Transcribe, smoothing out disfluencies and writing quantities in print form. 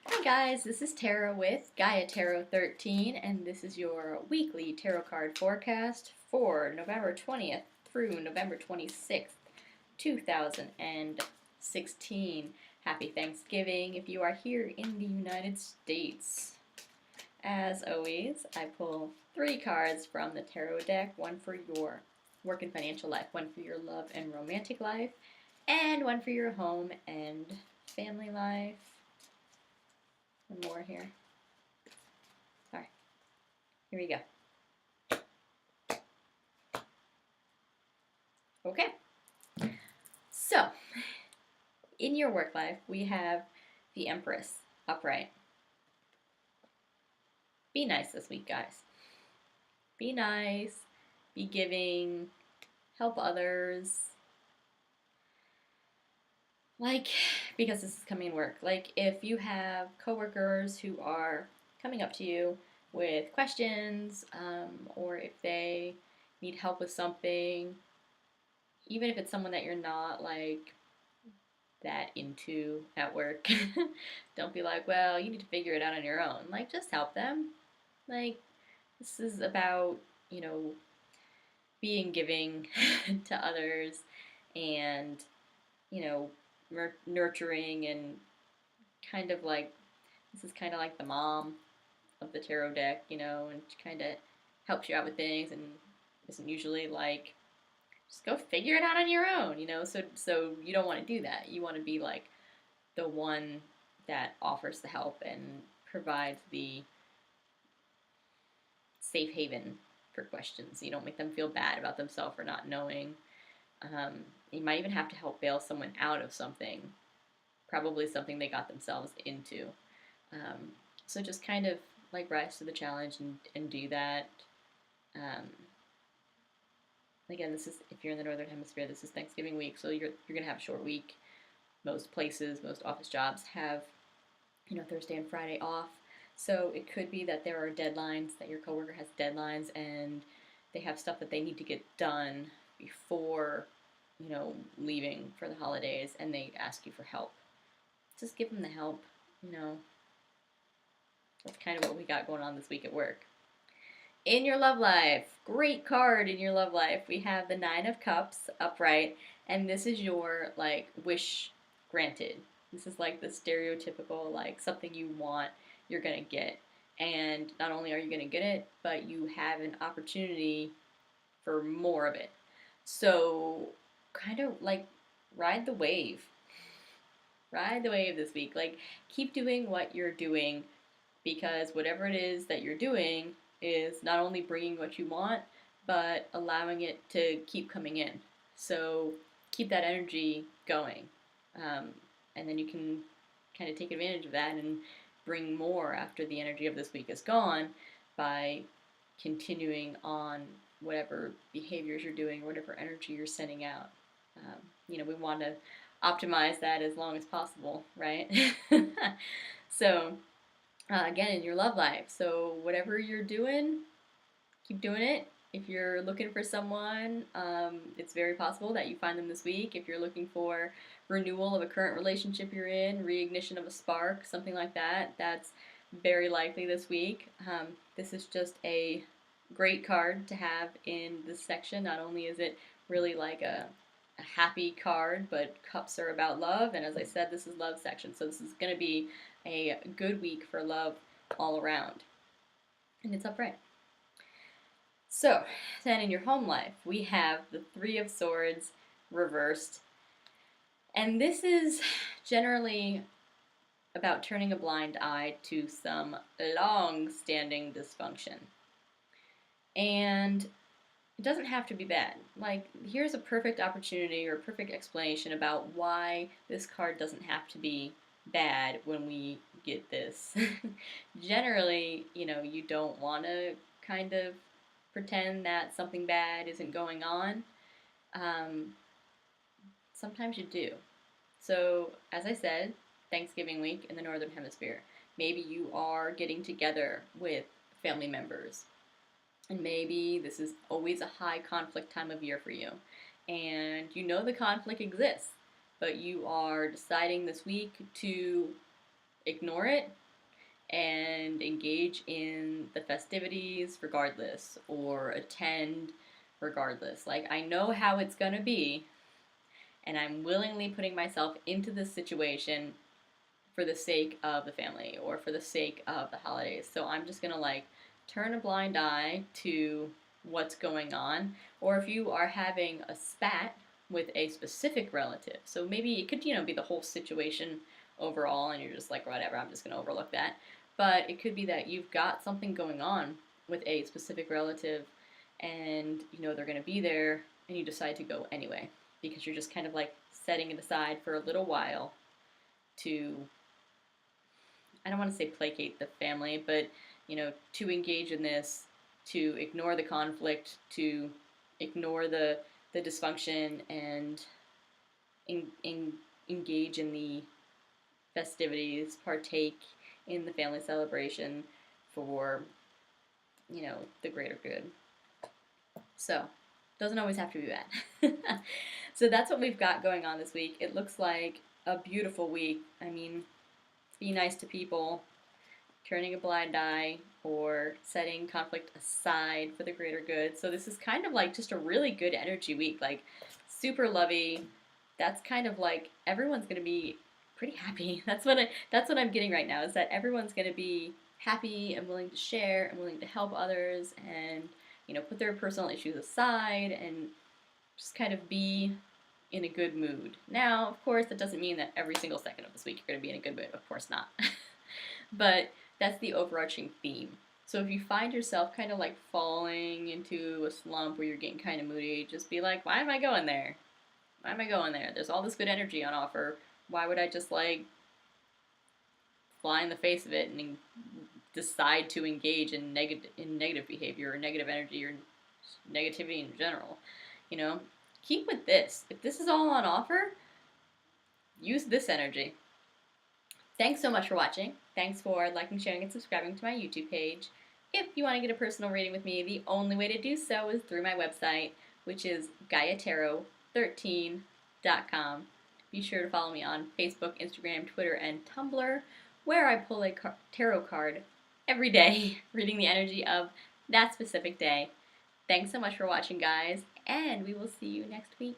Hi guys, this is Tara with Gaia Tarot 13, and this is your weekly tarot card forecast for November 20th through November 26th, 2016. Happy Thanksgiving if you are here in the United States. As always, I pull three cards from the tarot deck, one for your work and financial life, one for your love and romantic life, and one for your home and family life. And more here. Alright, here we go. Okay, so in your work life, we have the Empress upright. Be nice this week, guys. Be nice, be giving, help others. Like, because this is coming in work, like if you have coworkers who are coming up to you with questions, or if they need help with something, even if it's someone that you're not like that into at work. Don't be like, well, you need to figure it out on your own. Like, just help them. Like, this is about, being giving to others and, you know, nurturing and kind of like, this is kind of like the mom of the tarot deck, and she kind of helps you out with things and isn't usually like, just go figure it out on your own, so you don't want to do that. You want to be like the one that offers the help and provides the safe haven for questions. You don't make them feel bad about themselves for not knowing. You might even have to help bail someone out of something, probably something they got themselves into. So just kind of like rise to the challenge and do that. Again, this is, if you're in the Northern Hemisphere, this is Thanksgiving week, so you're gonna have a short week. Most places, most office jobs have, Thursday and Friday off. So it could be that there are deadlines, that your coworker has deadlines and they have stuff that they need to get done before, leaving for the holidays, and they ask you for help. Just give them the help, That's kind of what we got going on this week at work. In your love life, great card in your love life. We have the Nine of Cups upright, and this is your like wish granted. This is like the stereotypical like something you want, you're gonna get. And not only are you gonna get it, but you have an opportunity for more of it. So kind of like ride the wave. Ride the wave this week. Like keep doing what you're doing, because whatever it is that you're doing is not only bringing what you want, but allowing it to keep coming in. So keep that energy going. And then you can kind of take advantage of that and bring more after the energy of this week is gone by continuing on whatever behaviors you're doing or whatever energy you're sending out. We want to optimize that as long as possible, right? So again, in your love life. So whatever you're doing, keep doing it. If you're looking for someone, it's very possible that you find them this week. If you're looking for renewal of a current relationship you're in, reignition of a spark, something like that, that's very likely this week. This is just a great card to have in this section. Not only is it really like a happy card, but cups are about love, and as I said, this is love section, so this is going to be a good week for love all around. And it's upright. So, then in your home life, we have the Three of Swords reversed. And this is generally about turning a blind eye to some long-standing dysfunction. And it doesn't have to be bad. Like, here's a perfect opportunity or a perfect explanation about why this card doesn't have to be bad when we get this. Generally, you don't want to kind of pretend that something bad isn't going on. Sometimes you do. So, as I said, Thanksgiving week in the Northern Hemisphere. Maybe you are getting together with family members. And maybe this is always a high conflict time of year for you. And the conflict exists, but you are deciding this week to ignore it and engage in the festivities regardless, or attend regardless. Like, I know how it's gonna be, and I'm willingly putting myself into this situation for the sake of the family or for the sake of the holidays. So I'm just gonna like turn a blind eye to what's going on. Or if you are having a spat with a specific relative, so maybe it could, be the whole situation overall, and you're just like, whatever, I'm just gonna overlook that. But it could be that you've got something going on with a specific relative, and they're gonna be there, and you decide to go anyway because you're just kind of like setting it aside for a little while to, I don't want to say placate the family, but to engage in this, to ignore the conflict, to ignore the dysfunction, and engage in the festivities, partake in the family celebration for the greater good. So, doesn't always have to be bad. So that's what we've got going on this week. It looks like a beautiful week. I mean, be nice to people, turning a blind eye, or setting conflict aside for the greater good. So this is kind of like just a really good energy week, like super lovey. That's kind of like everyone's going to be pretty happy. That's what I'm getting right now, is that everyone's going to be happy and willing to share and willing to help others, and put their personal issues aside and just kind of be in a good mood. Now, of course, that doesn't mean that every single second of this week you're going to be in a good mood. Of course not. But that's the overarching theme. So if you find yourself kind of like falling into a slump where you're getting kind of moody, just be like, why am I going there? Why am I going there? There's all this good energy on offer. Why would I just like fly in the face of it and decide to engage in negative behavior or negative energy or negativity in general? Keep with this. If this is all on offer, use this energy. Thanks so much for watching. Thanks for liking, sharing, and subscribing to my YouTube page. If you want to get a personal reading with me, the only way to do so is through my website, which is GaiaTarot13.com. Be sure to follow me on Facebook, Instagram, Twitter, and Tumblr, where I pull a tarot card every day, reading the energy of that specific day. Thanks so much for watching, guys, and we will see you next week.